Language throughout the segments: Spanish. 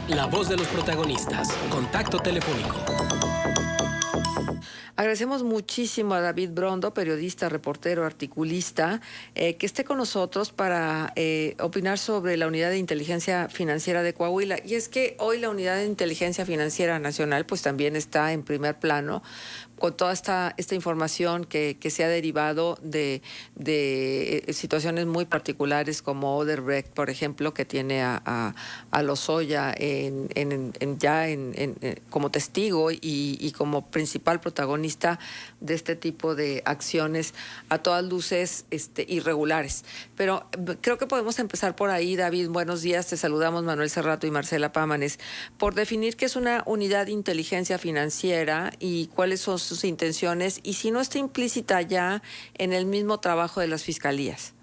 La voz de los protagonistas. Contacto telefónico. Agradecemos muchísimo a David Brondo, periodista, reportero, articulista, que esté con nosotros para opinar sobre la Unidad de Inteligencia Financiera de Coahuila. Y es que hoy la Unidad de Inteligencia Financiera Nacional pues también está en primer plano con toda esta información que se ha derivado de situaciones muy particulares como Odebrecht, por ejemplo, que tiene a Lozoya como testigo y como principal protagonista de este tipo de acciones a todas luces irregulares. Pero creo que podemos empezar por ahí, David. Buenos días, te saludamos Manuel Cerrato y Marcela Pámanes, por definir qué es una unidad de inteligencia financiera y cuáles son sus intenciones y si no está implícita ya en el mismo trabajo de las fiscalías.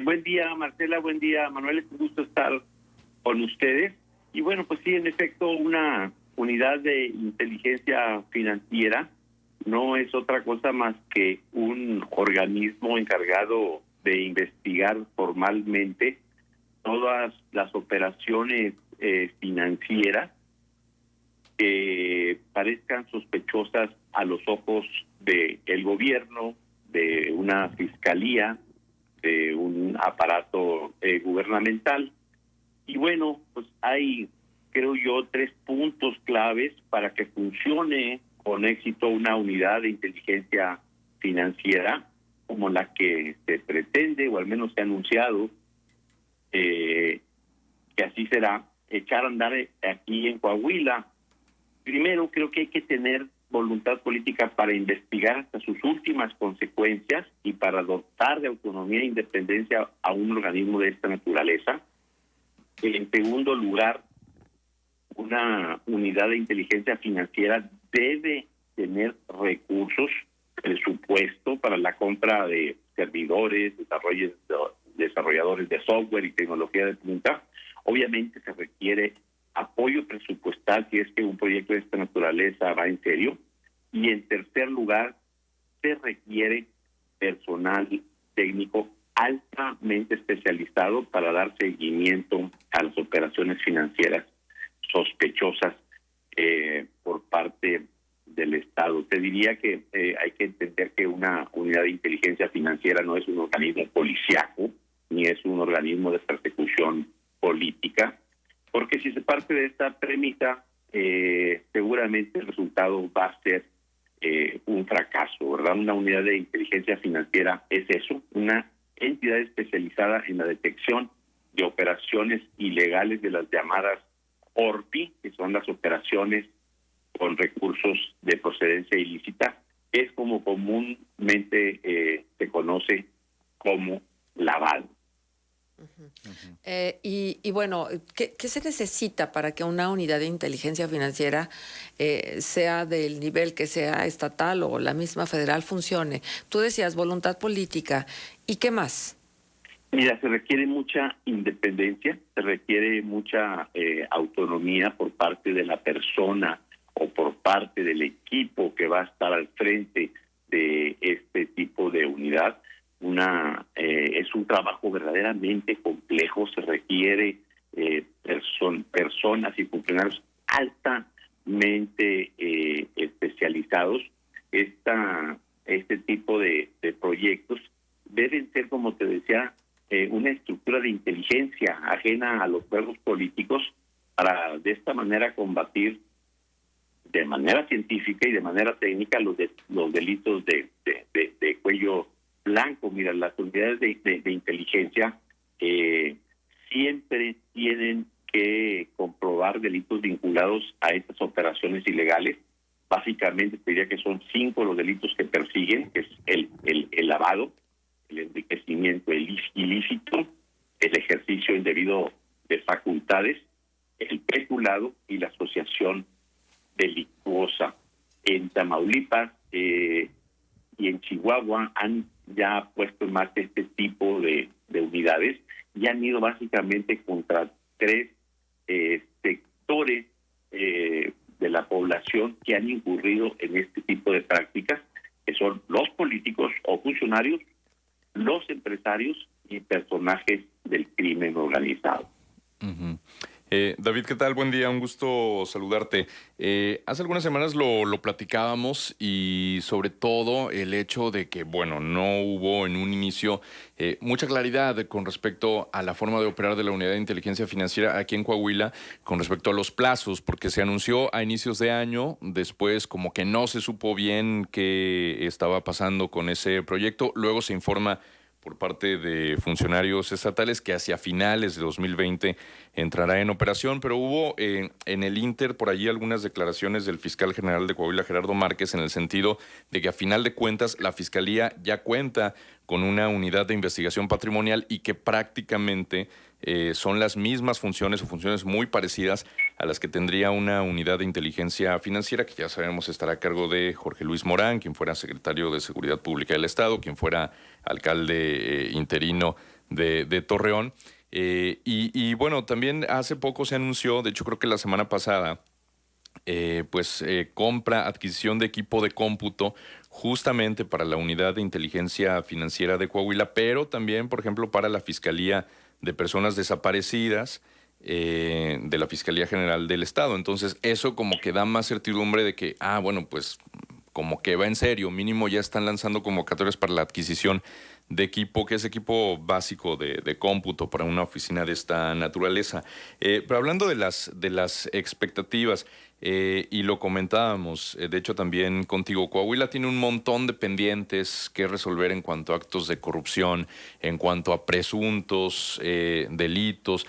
Buen día, Marcela, buen día, Manuel, es un gusto estar con ustedes. Y bueno, pues sí, en efecto, una unidad de inteligencia financiera no es otra cosa más que un organismo encargado de investigar formalmente todas las operaciones financieras que parezcan sospechosas a los ojos del gobierno, de una fiscalía, de un aparato gubernamental. Y bueno, pues hay, creo yo, 3 puntos claves para que funcione con éxito una unidad de inteligencia financiera como la que se pretende, o al menos se ha anunciado que así será, echar a andar aquí en Coahuila. Primero, creo que hay que tener voluntad política para investigar hasta sus últimas consecuencias y para dotar de autonomía e independencia a un organismo de esta naturaleza. En segundo lugar, una unidad de inteligencia financiera debe tener recursos, presupuesto para la compra de servidores, desarrolladores de software y tecnología de punta. Obviamente se requiere apoyo presupuestal si es que un proyecto de esta naturaleza va en serio. Y en tercer lugar, se requiere personal técnico altamente especializado para dar seguimiento a las operaciones financieras sospechosas por parte del Estado. Te diría que hay que entender que una unidad de inteligencia financiera no es un organismo policíaco, ni es un organismo de persecución política, porque si se parte de esta premisa, seguramente el resultado va a ser un fracaso, ¿verdad? Una unidad de inteligencia financiera es eso, una entidad especializada en la detección de operaciones ilegales de las llamadas ORPI, que son las operaciones con recursos de procedencia ilícita. Es como comúnmente se conoce como lavado. Y bueno, ¿qué se necesita para que una unidad de inteligencia financiera, sea del nivel que sea estatal o la misma federal, funcione? Tú decías voluntad política. ¿Y qué más? Mira, se requiere mucha independencia, se requiere mucha autonomía por parte de la persona o por parte del equipo que va a estar al frente de este tipo de unidad. Es un trabajo verdaderamente complejo, se requiere personas y funcionarios altamente especializados. Este tipo de proyectos deben ser, como te decía, una estructura de inteligencia ajena a los juegos políticos para de esta manera combatir de manera científica y de manera técnica los delitos de cuello blanco. Mira, las unidades de inteligencia siempre tienen que comprobar delitos vinculados a estas operaciones ilegales. Básicamente te diría que son 5 los delitos que persiguen, que es el lavado, el enriquecimiento ilícito, el ejercicio indebido de facultades, el peculado y la asociación delictuosa. En Tamaulipas y en Chihuahua han ya puesto en marcha este tipo de unidades y han ido básicamente contra 3 sectores de la población que han incurrido en este tipo de prácticas, que son los políticos o funcionarios, los empresarios y personajes del crimen organizado. Uh-huh. David, ¿qué tal? Buen día, un gusto saludarte. Hace algunas semanas lo platicábamos y sobre todo el hecho de que, bueno, no hubo en un inicio mucha claridad con respecto a la forma de operar de la Unidad de Inteligencia Financiera aquí en Coahuila, con respecto a los plazos, porque se anunció a inicios de año, después como que no se supo bien qué estaba pasando con ese proyecto, luego se informa por parte de funcionarios estatales que hacia finales de 2020 entrará en operación, pero hubo en el Inter por allí algunas declaraciones del fiscal general de Coahuila, Gerardo Márquez, en el sentido de que a final de cuentas la Fiscalía ya cuenta con una unidad de investigación patrimonial y que prácticamente son las mismas funciones o funciones muy parecidas a las que tendría una unidad de inteligencia financiera, que ya sabemos estará a cargo de Jorge Luis Morán, quien fuera secretario de Seguridad Pública del Estado, quien fuera alcalde interino de Torreón. Bueno, también hace poco se anunció, de hecho creo que la semana pasada, compra, adquisición de equipo de cómputo justamente para la Unidad de Inteligencia Financiera de Coahuila, pero también, por ejemplo, para la Fiscalía de Personas Desaparecidas de la Fiscalía General del Estado. Entonces, eso como que da más certidumbre de que, bueno, pues como que va en serio, mínimo ya están lanzando convocatorias para la adquisición de equipo, que es equipo básico de cómputo para una oficina de esta naturaleza. Pero hablando de las expectativas, y lo comentábamos, de hecho también contigo, Coahuila tiene un montón de pendientes que resolver en cuanto a actos de corrupción, en cuanto a presuntos delitos,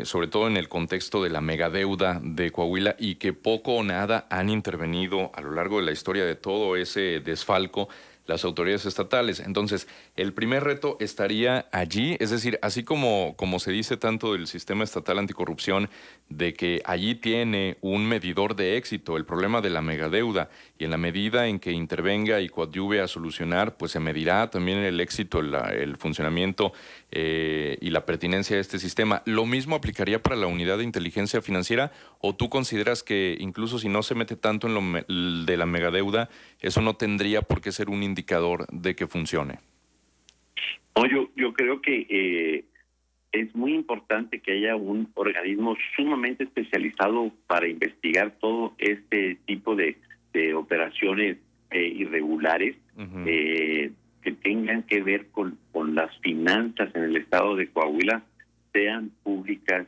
sobre todo en el contexto de la megadeuda de Coahuila, y que poco o nada han intervenido a lo largo de la historia de todo ese desfalco las autoridades estatales. Entonces, el primer reto estaría allí, es decir, así como se dice tanto del sistema estatal anticorrupción, de que allí tiene un medidor de éxito el problema de la megadeuda, y en la medida en que intervenga y coadyuve a solucionar, pues se medirá también el éxito, el funcionamiento y la pertinencia de este sistema. ¿Lo mismo aplicaría para la Unidad de Inteligencia Financiera, o tú consideras que incluso si no se mete tanto en de la megadeuda, eso no tendría por qué ser un indicador de que funcione? No, yo creo que es muy importante que haya un organismo sumamente especializado para investigar todo este tipo de operaciones irregulares. Uh-huh. Que tengan que ver con las finanzas en el estado de Coahuila, sean públicas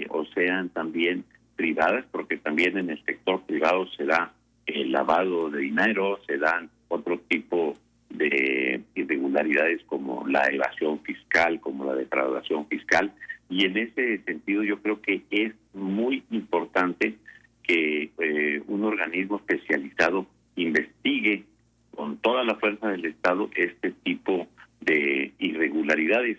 o sean también privadas, porque también en el sector privado se da el lavado de dinero, se dan otro tipo de irregularidades como la evasión fiscal, como la defraudación fiscal, y en ese sentido yo creo que es muy importante que un organismo especializado investigue con toda la fuerza del Estado este tipo de irregularidades.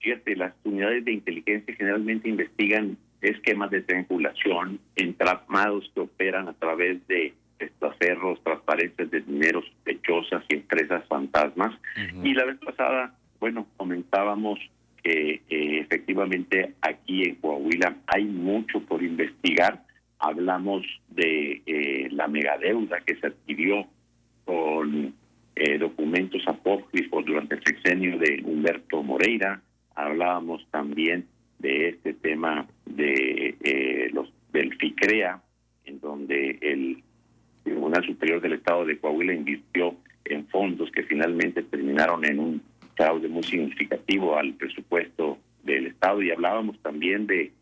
Fíjate, las unidades de inteligencia generalmente investigan esquemas de triangulación, entramados que operan a través de testaferros, transparencias de dinero sospechosas y empresas fantasmas. Uh-huh. Y la vez pasada, comentábamos que efectivamente aquí en Coahuila hay mucho por investigar. Hablamos de la megadeuda que se adquirió con documentos apócrifos durante el sexenio de Humberto Moreira. Hablábamos también de este tema de del FICREA, en donde el Tribunal Superior del Estado de Coahuila invirtió en fondos que finalmente terminaron en un fraude muy significativo al presupuesto del Estado. Y hablábamos también de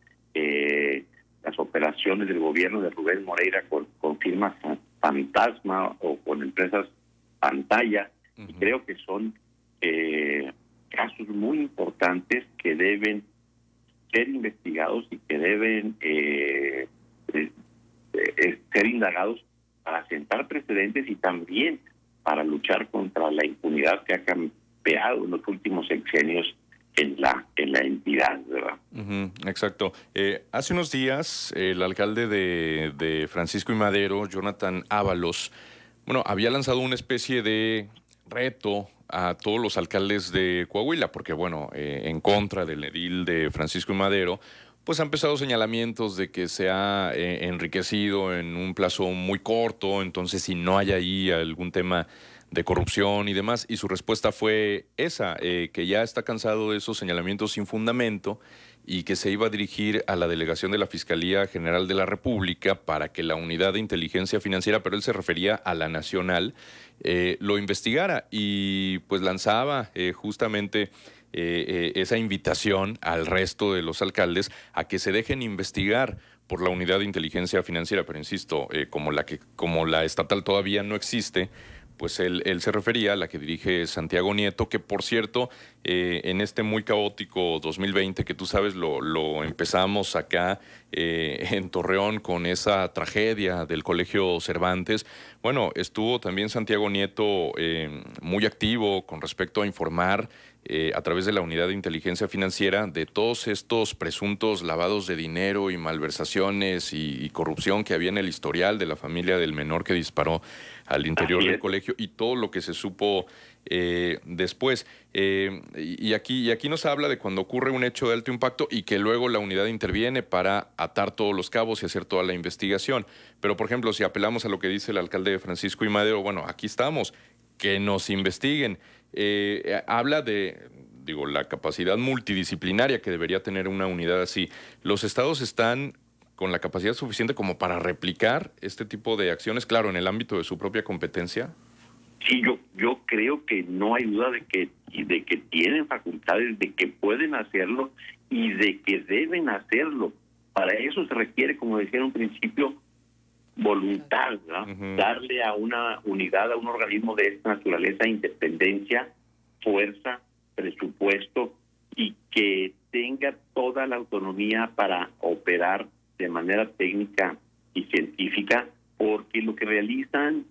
las operaciones del gobierno de Rubén Moreira con firmas fantasma o con empresas pantalla. Uh-huh. Y creo que son casos muy importantes que deben ser investigados y que deben ser indagados para sentar precedentes y también para luchar contra la impunidad que ha campeado en los últimos sexenios en la entidad, ¿verdad? Uh-huh, exacto. Hace unos días el alcalde de Francisco y Madero, Jonathan Ábalos, había lanzado una especie de reto a todos los alcaldes de Coahuila, porque en contra del edil de Francisco y Madero, pues han empezado señalamientos de que se ha enriquecido en un plazo muy corto, entonces si no hay ahí algún tema de corrupción y demás, y su respuesta fue esa, que ya está cansado de esos señalamientos sin fundamento y que se iba a dirigir a la delegación de la Fiscalía General de la República para que la unidad de inteligencia financiera, pero él se refería a la nacional, lo investigara y pues lanzaba justamente esa invitación al resto de los alcaldes a que se dejen investigar por la unidad de inteligencia financiera, pero insisto, como la estatal todavía no existe, pues él se refería a la que dirige Santiago Nieto, que por cierto, en este muy caótico 2020, que tú sabes, lo empezamos acá en Torreón con esa tragedia del Colegio Cervantes. Bueno, estuvo también Santiago Nieto muy activo con respecto a informar a través de la unidad de inteligencia financiera de todos estos presuntos lavados de dinero y malversaciones y corrupción que había en el historial de la familia del menor que disparó al interior del colegio y todo lo que se supo después. Y aquí nos habla de cuando ocurre un hecho de alto impacto y que luego la unidad interviene para atar todos los cabos y hacer toda la investigación. Pero, por ejemplo, si apelamos a lo que dice el alcalde Francisco I. Madero, bueno, aquí estamos, que nos investiguen. Habla de, la capacidad multidisciplinaria que debería tener una unidad así. Los estados están con la capacidad suficiente como para replicar este tipo de acciones, claro, en el ámbito de su propia competencia. Sí, yo creo que no hay duda de que tienen facultades, de que pueden hacerlo y de que deben hacerlo. Para eso se requiere, como decía en un principio, voluntad, ¿no? Uh-huh. Darle a una unidad, a un organismo de esta naturaleza, independencia, fuerza, presupuesto y que tenga toda la autonomía para operar de manera técnica y científica, porque lo que realizan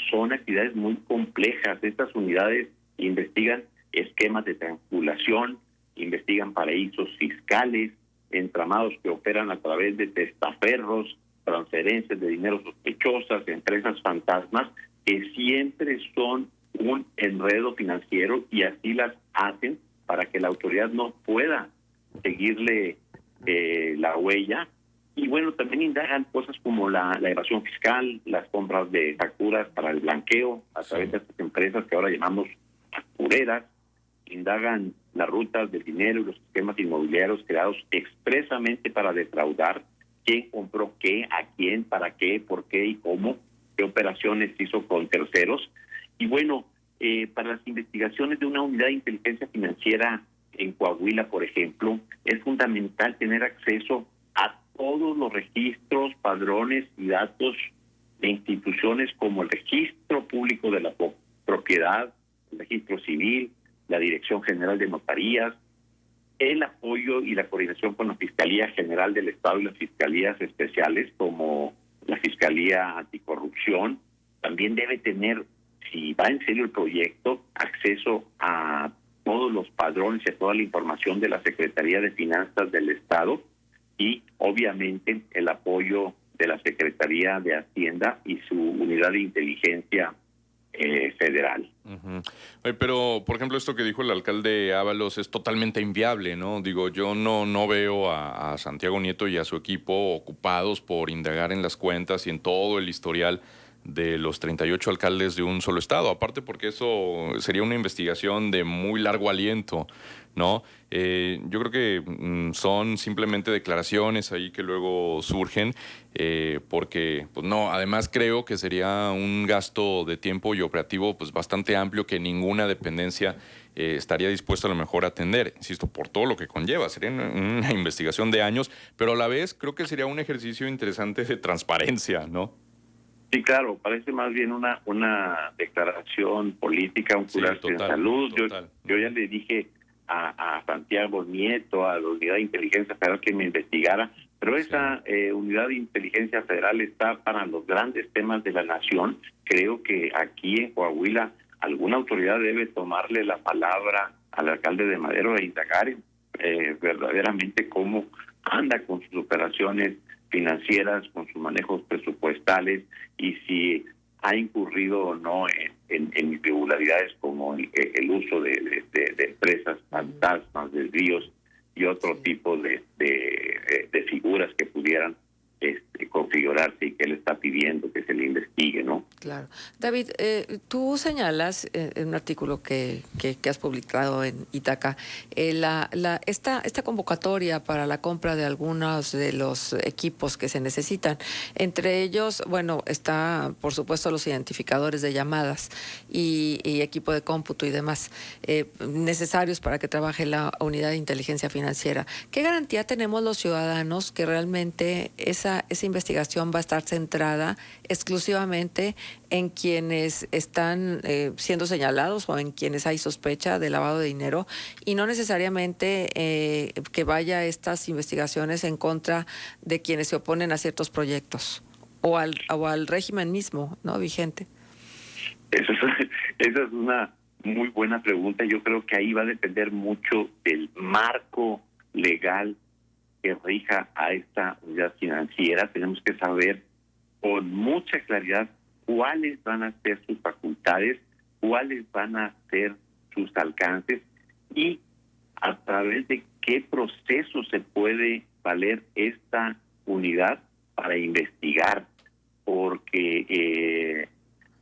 son actividades muy complejas. Estas unidades investigan esquemas de triangulación, investigan paraísos fiscales, entramados que operan a través de testaferros, transferencias de dinero sospechosas, empresas fantasmas, que siempre son un enredo financiero y así las hacen para que la autoridad no pueda seguirle la huella. Y bueno, también indagan cosas como la evasión fiscal, las compras de facturas para el blanqueo a través de estas empresas que ahora llamamos factureras, indagan las rutas del dinero y los esquemas inmobiliarios creados expresamente para defraudar, quién compró qué, a quién, para qué, por qué y cómo, qué operaciones hizo con terceros. Y bueno, para las investigaciones de una unidad de inteligencia financiera en Coahuila, por ejemplo, es fundamental tener acceso a todos los registros, padrones y datos de instituciones como el Registro Público de la Propiedad, el Registro Civil, la Dirección General de Notarías, el apoyo y la coordinación con la Fiscalía General del Estado y las fiscalías especiales como la Fiscalía Anticorrupción. También debe tener, si va en serio el proyecto, acceso a todos los padrones y a toda la información de la Secretaría de Finanzas del Estado y obviamente el apoyo de la Secretaría de Hacienda y su unidad de inteligencia federal. Uh-huh. Pero, por ejemplo, esto que dijo el alcalde Ábalos es totalmente inviable, ¿no? Digo, yo no veo a Santiago Nieto y a su equipo ocupados por indagar en las cuentas y en todo el historial de los 38 alcaldes de un solo estado, aparte porque eso sería una investigación de muy largo aliento, ¿no? Yo creo que son simplemente declaraciones ahí que luego surgen, porque, pues no, además creo que sería un gasto de tiempo y operativo pues bastante amplio que ninguna dependencia estaría dispuesta a lo mejor a atender, insisto, por todo lo que conlleva, sería una investigación de años, pero a la vez creo que sería un ejercicio interesante de transparencia, ¿no? Sí, claro, parece más bien una declaración política, un curarse en salud. Yo ya le dije a Santiago Nieto, a la Unidad de Inteligencia Federal, que me investigara, pero esa Unidad de Inteligencia Federal está para los grandes temas de la nación. Creo que aquí en Coahuila alguna autoridad debe tomarle la palabra al alcalde de Madero e indagar verdaderamente cómo anda con sus operaciones financieras, con sus manejos presupuestales y si ha incurrido o no en irregularidades como el uso de empresas fantasmas, desvíos y otro tipo de figuras que pudieran configurarse y que él está pidiendo que se le investigue, ¿no? Claro. Claro. David, tú señalas en un artículo que has publicado en Ítaca esta convocatoria para la compra de algunos de los equipos que se necesitan. Entre ellos, bueno, está por supuesto los identificadores de llamadas y equipo de cómputo y demás necesarios para que trabaje la unidad de inteligencia financiera. ¿Qué garantía tenemos los ciudadanos que realmente esa investigación va a estar centrada exclusivamente en quienes están siendo señalados o en quienes hay sospecha de lavado de dinero y no necesariamente que vaya estas investigaciones en contra de quienes se oponen a ciertos proyectos o al régimen mismo, ¿no?, vigente? Esa es una muy buena pregunta. Yo creo que ahí va a depender mucho del marco legal que rija a esta unidad financiera. Tenemos que saber con mucha claridad cuáles van a ser sus facultades, cuáles van a ser sus alcances y a través de qué proceso se puede valer esta unidad para investigar, porque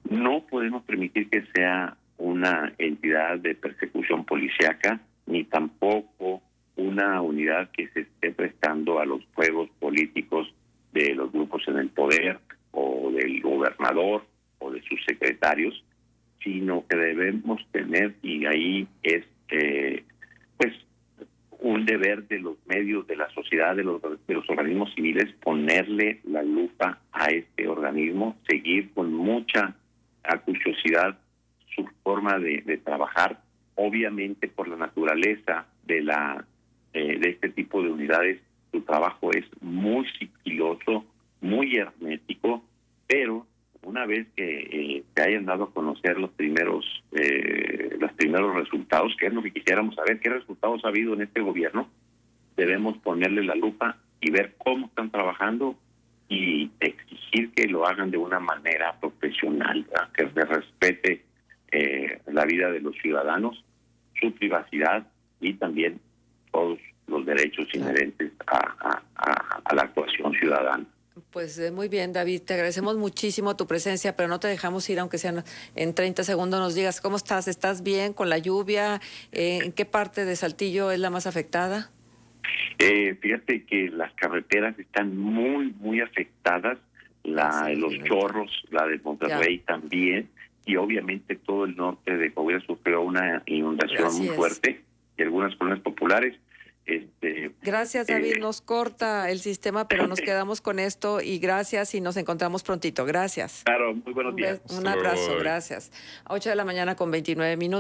no podemos permitir que sea una entidad de persecución policíaca, ni tampoco una unidad que se esté prestando a los juegos políticos de los grupos en el poder o del gobernador o de sus secretarios, sino que debemos tener, y ahí es pues un deber de los medios, de la sociedad, de los organismos civiles, ponerle la lupa a este organismo, seguir con mucha acuciosidad su forma de trabajar. Obviamente, por la naturaleza de este tipo de unidades, su trabajo es muy sigiloso, muy hermético, pero una vez que se hayan dado a conocer los primeros resultados, que es lo que quisiéramos saber, qué resultados ha habido en este gobierno, debemos ponerle la lupa y ver cómo están trabajando y exigir que lo hagan de una manera profesional, ¿verdad?, que se respete la vida de los ciudadanos, su privacidad y también todos los derechos inherentes a la actuación ciudadana. Pues muy bien, David, te agradecemos muchísimo tu presencia, pero no te dejamos ir, aunque sean en 30 segundos nos digas cómo estás. ¿Estás bien con la lluvia? ¿En qué parte de Saltillo es la más afectada? Fíjate que las carreteras están muy, muy afectadas, los Chorros, la de Monterrey también, y obviamente todo el norte de Coahuila sufrió una inundación muy fuerte y algunas colonias populares. Gracias, David. Nos corta el sistema, pero nos quedamos con esto y gracias y nos encontramos prontito. Gracias. Claro, muy buenos días. Un abrazo, gracias. A 8 de la mañana con 29 minutos.